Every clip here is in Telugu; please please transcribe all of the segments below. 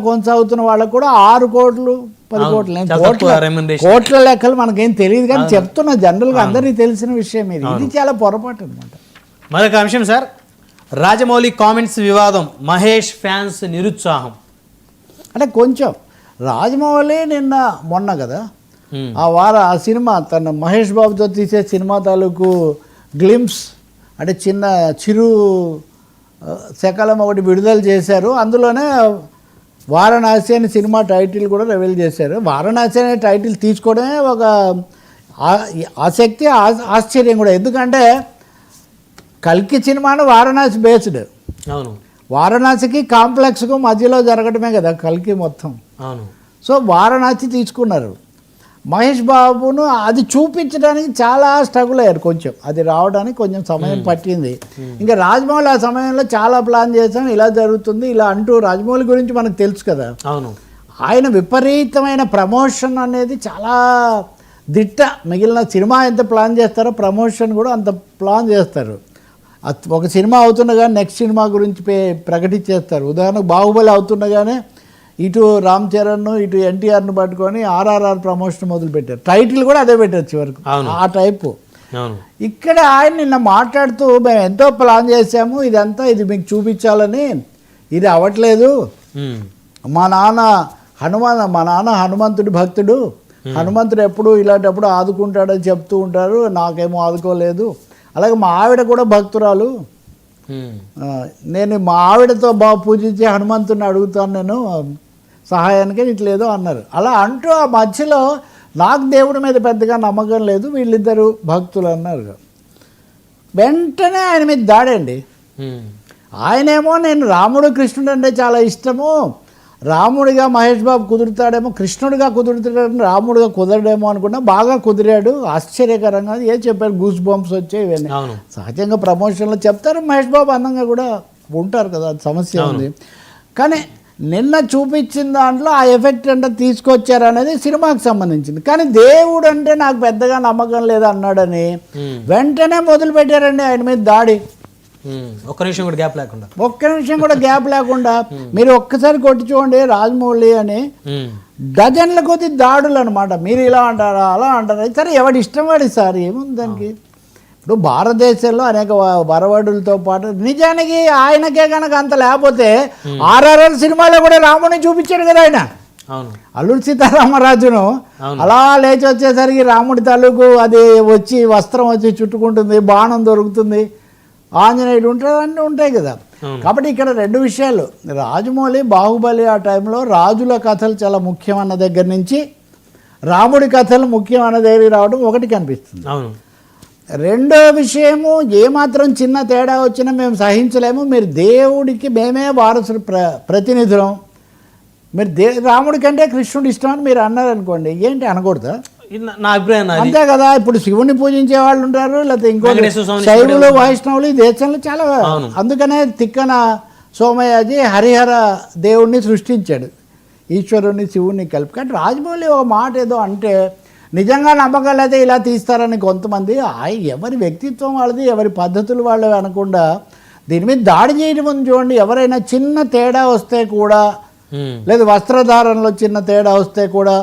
కొనసాగుతున్న వాళ్ళకు కూడా 6 కోట్లు 10 కోట్లు కోట్ల లెక్కలు మనకేం తెలియదు, కానీ చెప్తున్నా జనరల్గా అందరికీ తెలిసిన విషయం ఇది చాలా పొరపాటు అనమాట. మరొక అంశం సార్, రాజమౌళి కామెంట్స్ వివాదం, మహేష్ ఫ్యాన్స్ నిరుత్సాహం. అంటే కొంచెం రాజమౌళి మొన్న కదా ఆ సినిమా తన మహేష్ బాబుతో తీసే సినిమా తాలూకు గ్లిమ్స్ అంటే చిరు శకలం ఒకటి విడుదల చేశారు. అందులోనే వారణాసి అనే సినిమా టైటిల్ కూడా రివీల్ చేశారు. వారణాసి అనే టైటిల్ తీసుకోవడమే ఒక ఆసక్తి ఆశ్చర్యం కూడా, ఎందుకంటే కల్కి సినిమాను వారణాసి బేస్డ్. అవును, వారణాసికి కాంప్లెక్స్కు మధ్యలో జరగడమే కదా కల్కి మొత్తం. అవును. సో వారణాసి తీసుకున్నారు. మహేష్ బాబును అది చూపించడానికి చాలా స్ట్రగుల్ అయ్యారు, కొంచెం అది రావడానికి కొంచెం సమయం పట్టింది. ఇంకా రాజమౌళి ఆ సమయంలో చాలా ప్లాన్ చేశాం, ఇలా జరుగుతుంది ఇలా అంటూ. రాజమౌళి గురించి మనకు తెలుసు కదా, అవును, ఆయన విపరీతమైన ప్రమోషన్ అనేది చాలా దిట్ట. మిగిలిన సినిమా ఎంత ప్లాన్ చేస్తారో ప్రమోషన్ కూడా అంత ప్లాన్ చేస్తారు. ఒక సినిమా అవుతుండగానే నెక్స్ట్ సినిమా గురించి ప్రకటించేస్తారు. ఉదాహరణకు బాహుబలి అవుతుండగానే ఇటు రామ్ చరణ్ ఇటు ఎన్టీఆర్ను పట్టుకొని RRR ప్రమోషన్ మొదలుపెట్టారు. టైటిల్ కూడా అదే పెట్టారు చివరకు, ఆ టైపు. ఇక్కడ ఆయన నిన్న మాట్లాడుతూ మేము ఎంతో ప్లాన్ చేసాము, ఇది మీకు చూపించాలని, ఇది అవ్వట్లేదు. మా నాన్న హనుమంతుడి భక్తుడు, హనుమంతుడు ఎప్పుడు ఇలాంటప్పుడు ఆదుకుంటాడని చెప్తూ ఉంటారు, నాకేమో ఆదుకోలేదు. అలాగే మా ఆవిడ కూడా భక్తురాలు, నేను మా ఆవిడతో బాగా పూజించి హనుమంతుడిని అడుగుతాను నేను సహాయానికి, ఇట్లేదో అన్నారు. అలా అంటూ ఆ మధ్యలో నాకు దేవుడి మీద పెద్దగా నమ్మకం లేదు, వీళ్ళిద్దరు భక్తులు అన్నారు. వెంటనే ఆయన మీద దాడండి. ఆయనేమో నేను రాముడు కృష్ణుడు అంటే చాలా ఇష్టము, రాముడిగా మహేష్ బాబు కుదురుతాడేమో, కృష్ణుడిగా కుదురుతాడేమో, రాముడిగా కుదరడేమో అనుకున్నా, బాగా కుదిరాడు. ఆశ్చర్యకరంగా ఏం చెప్పారు, గూస్ బంప్స్ వచ్చాయి. ఇవన్నీ సహజంగా ప్రమోషన్లో చెప్తారు. మహేష్ బాబు అందంగా కూడా ఉంటారు కదా, సమస్య ఉంది. కానీ నిన్న చూపించిన దాంట్లో ఆ ఎఫెక్ట్ అంటే తీసుకొచ్చారు అనేది సినిమాకి సంబంధించింది. కానీ దేవుడు అంటే నాకు పెద్దగా నమ్మకం లేదు అన్నాడని వెంటనే మొదలు పెట్టారండి ఆయన మీద దాడి. ఒక్క నిమిషం కూడా గ్యాప్ లేకుండా మీరు ఒక్కసారి కొట్టి చూడండి రాజమౌళి అని డజన్ల కొద్ది దాడులు అనమాట. మీరు ఇలా అంటారా అలా అంటారా, సరే ఎవడి ఇష్టం వాడి సార్, ఏముంది దానికి. ఇప్పుడు భారతదేశంలో అనేక వరవడులతో పాటు నిజానికి ఆయనకే కనుక అంత లేకపోతే RRR సినిమాలో కూడా రాముడిని చూపించాడు కదా ఆయన. అల్లూరి సీతారామరాజును అలా లేచి వచ్చేసరికి రాముడి తాలూకు అది వచ్చి వస్త్రం వచ్చి చుట్టుకుంటుంది, బాణం దొరుకుతుంది, ఆంజనేయుడు ఉంటాడు, అన్నీ ఉంటాయి కదా. కాబట్టి ఇక్కడ 2 విషయాలు, రాజమౌళి బాహుబలి ఆ టైంలో రాజుల కథలు చాలా ముఖ్యమన్న దగ్గర నుంచి రాముడి కథలు ముఖ్యమన్న దగ్గర రావడం ఒకటి కనిపిస్తుంది. రెండో విషయము, ఏమాత్రం చిన్న తేడా వచ్చినా మేము సహించలేము, మీరు దేవుడికి మేమే వారసుడు ప్రతినిధులం, మీరు రాముడి కంటే కృష్ణుడు ఇష్టం అని మీరు అన్నారనుకోండి, ఏంటి అనకూడదా? నా అభిప్రాయం అంతే కదా. ఇప్పుడు శివుని పూజించే వాళ్ళు ఉంటారు, లేకపోతే ఇంకో శైవులు వైష్ణవులు ఈ దేశంలో చాలా. అందుకనే తిక్కన సోమయాజి హరిహర దేవుణ్ణి సృష్టించాడు, ఈశ్వరుని శివుణ్ణి కలిపి. కానీ రాజమౌళి ఒక మాట ఏదో అంటే నిజంగా నమ్మకాలు అయితే ఇలా తీస్తారని కొంతమంది, ఎవరి వ్యక్తిత్వం వాళ్ళది, ఎవరి పద్ధతులు వాళ్ళు అనకుండా దీని మీద దాడి చేయడం ముందు చూడండి. ఎవరైనా చిన్న తేడా వస్తే కూడా, లేదా వస్త్రధారణలో చిన్న తేడా వస్తే కూడా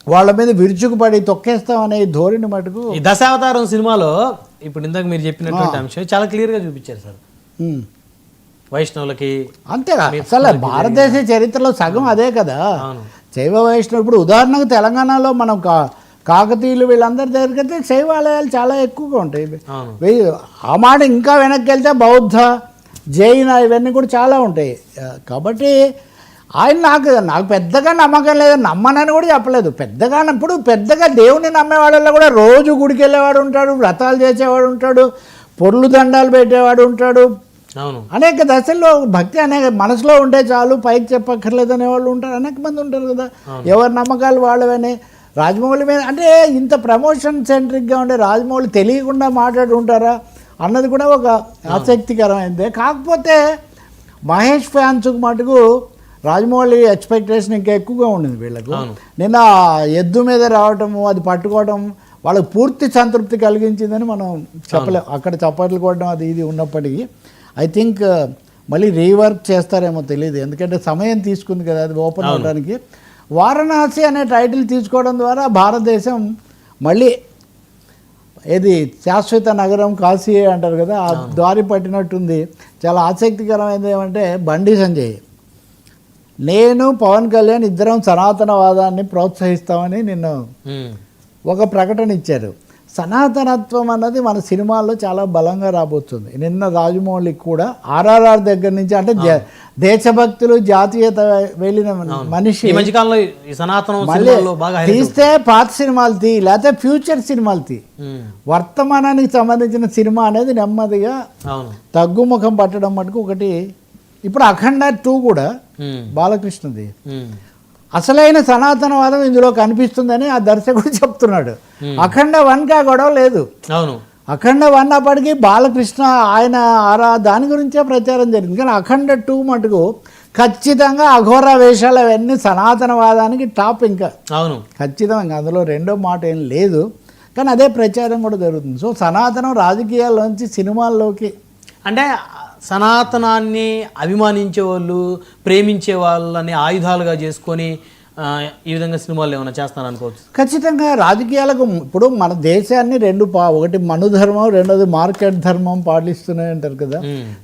వాళ్ళ మీద విరుచుకుపడి తొక్కేస్తామనే ధోరణి మటుకు ఈ దశావతారం సినిమాలో ఇప్పుడు ఇందాక మీరు చెప్పినటువంటి అంశం చాలా క్లియర్గా చూపించారు సార్. వైష్ణవులకి అంతేగా, అసలు భారతదేశ చరిత్రలో సగం అదే కదా శైవ వైష్ణవు. ఇప్పుడు ఉదాహరణకు తెలంగాణలో మనం కాకతీయులు వీళ్ళందరి దగ్గరికి వెళ్తే శైవాలయాలు చాలా ఎక్కువగా ఉంటాయి. ఆ మాట ఇంకా వెనక్కి వెళ్తే బౌద్ధ జైన ఇవన్నీ కూడా చాలా ఉంటాయి. కాబట్టి ఆయన నాకు పెద్దగా నమ్మకం లేదు, నమ్మనని కూడా చెప్పలేదు. పెద్దగా దేవుని నమ్మేవాళ్ళలో కూడా రోజు గుడికి వెళ్ళేవాడు ఉంటాడు, వ్రతాలు చేసేవాడు ఉంటాడు, పొర్లు దండాలు పెట్టేవాడు ఉంటాడు. అనేక దశల్లో భక్తి అనేక మనసులో ఉంటే చాలు, పైకి చెప్పక్కర్లేదు అనేవాళ్ళు ఉంటారు, అనేక మంది ఉంటారు కదా. ఎవరి నమ్మకాలు వాళ్ళవని. రాజమౌళి మీద అంటే ఇంత ప్రమోషన్ సెంట్రిక్గా ఉండే రాజమౌళి తెలియకుండా మాట్లాడి ఉంటారా అన్నది కూడా ఒక ఆసక్తికరమైనదే. కాకపోతే మహేష్ ఫ్యాన్స్కు మటుకు రాజమౌళి ఎక్స్పెక్టేషన్ ఇంకా ఎక్కువగా ఉండింది వీళ్ళకు. నిన్న ఎద్దు మీద రావటము, అది పట్టుకోవడం వాళ్ళకు పూర్తి సంతృప్తి కలిగించిందని మనం చెప్పలేం. అక్కడ చప్పట్లు కొట్టడం అది ఇది ఉన్నప్పటికీ ఐ థింక్ మళ్ళీ రీవర్క్ చేస్తారేమో తెలియదు, ఎందుకంటే సమయం తీసుకుంది కదా అది ఓపెన్ అవడానికి. వారణాసి అనే టైటిల్ తీసుకోవడం ద్వారా భారతదేశం మళ్ళీ ఏది శాశ్వత నగరం కాశీ అంటారు కదా, ఆ దారి పట్టినట్టుంది. చాలా ఆసక్తికరమైనది ఏమంటే బండి సంజయ్, నేను పవన్ కళ్యాణ్ ఇద్దరం సనాతనవాదాన్ని ప్రోత్సహిస్తామని నిన్న ఒక ప్రకటన ఇచ్చారు. సనాతనత్వం అన్నది మన సినిమాల్లో చాలా బలంగా రాబోతుంది. నిన్న రాజమౌళి కూడా ఆర్ఆర్ఆర్ దగ్గర నుంచి అంటే దేశభక్తులు జాతీయత వెళ్ళిన మనిషి మళ్ళీ తీస్తే పాత సినిమాలు తీ, లేకపోతే ఫ్యూచర్ సినిమాలు తీ, వర్తమానానికి సంబంధించిన సినిమా అనేది నెమ్మదిగా తగ్గుముఖం పట్టడం మటుకు ఒకటి. ఇప్పుడు అఖండ 2 కూడా బాలకృష్ణది, అసలైన సనాతనవాదం ఇందులో కనిపిస్తుందని ఆ దర్శకుడు చెప్తున్నాడు. అఖండ 1కి ఆ గొడవ లేదు. అఖండ 1 అప్పటికి బాలకృష్ణ ఆయన దాని గురించే ప్రచారం జరిగింది. కానీ అఖండ 2 మటుకు ఖచ్చితంగా అఘోర వేషాలు అవన్నీ సనాతనవాదానికి టాప్. ఇంకా ఖచ్చితంగా అందులో రెండో మాట ఏం లేదు. కానీ అదే ప్రచారం కూడా జరుగుతుంది. సో సనాతనం రాజకీయాల్లోంచి సినిమాల్లోకి, అంటే సనాతనాన్ని అభిమానించే వాళ్ళు, ప్రేమించే వాళ్ళని ఆయుధాలుగా చేసుకొని ఈ విధంగా సినిమాలు ఏమైనా చేస్తారనుకోవచ్చు. ఖచ్చితంగా రాజకీయాలకు ఇప్పుడు మన దేశాన్ని ఒకటి మనుధర్మం, రెండోది మార్కెట్ ధర్మం పాటిస్తున్నాయి అంటారు కదా.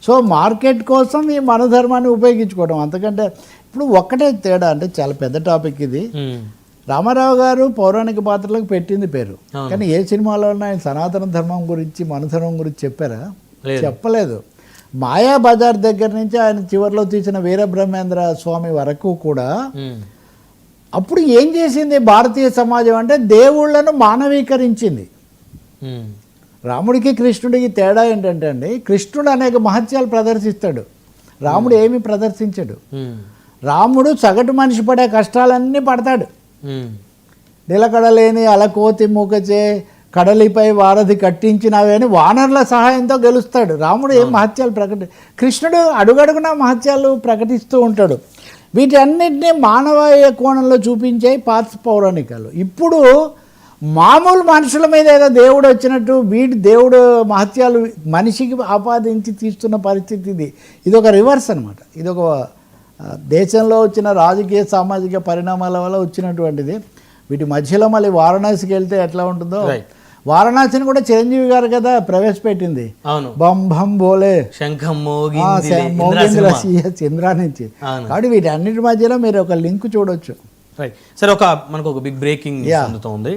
సో మార్కెట్ కోసం ఈ మనుధర్మాన్ని ఉపయోగించుకోవడం, అంతకంటే ఇప్పుడు ఒక్కటే తేడా. అంటే చాలా పెద్ద టాపిక్ ఇది. రామారావు గారు పౌరాణిక పాత్రలకు పెట్టింది పేరు, కానీ ఏ సినిమాలో ఆయన సనాతన ధర్మం గురించి మనుధర్మం గురించి చెప్పారా? చెప్పలేదు. మాయాబజార్ దగ్గర నుంచి ఆయన చివరిలో తీసిన వీరబ్రహ్మేంద్ర స్వామి వరకు కూడా అప్పుడు ఏం చేసింది భారతీయ సమాజం అంటే దేవుళ్లను మానవీకరించింది. రాముడికి కృష్ణుడికి తేడా ఏంటంటే అండి, కృష్ణుడు అనేక మహత్యాలు ప్రదర్శిస్తాడు, రాముడు ఏమి ప్రదర్శించడు. రాముడు సగటు మనిషి పడే కష్టాలన్నీ పడతాడు. నిలకడలేని అలకోతి మూకచే కడలిపై వారధి కట్టించినవని వానరుల సహాయంతో గెలుస్తాడు. రాముడు ఏం మహత్యాలు కృష్ణుడు అడుగడుగునా మహత్యాలు ప్రకటిస్తూ ఉంటాడు. వీటన్నిటినీ మానవీయ కోణంలో చూపించే పాత పౌరాణికాలు. ఇప్పుడు మామూలు మనుషుల మీద ఏదో దేవుడు వచ్చినట్టు దేవుడు మహత్యాలు మనిషికి ఆపాదించి తీస్తున్న పరిస్థితి ఇది. ఇది ఒక రివర్స్ అనమాట. ఇది ఒక దేశంలో వచ్చిన రాజకీయ సామాజిక పరిణామాల వల్ల వచ్చినటువంటిది. వీటి మధ్యలో మళ్ళీ వారణాసికి వెళ్తే ఎట్లా ఉంటుందో. వారణాసిని కూడా చిరంజీవి గారు కదా ప్రవేశపెట్టింది. బం భం బోలే శంఖం చంద్రా నుంచి. కాబట్టి వీటి అన్నిటి మధ్యలో మీరు ఒక లింక్ చూడొచ్చు. సరే, మనకు ఒక బిగ్ బ్రేకింగ్ అందుతోంది.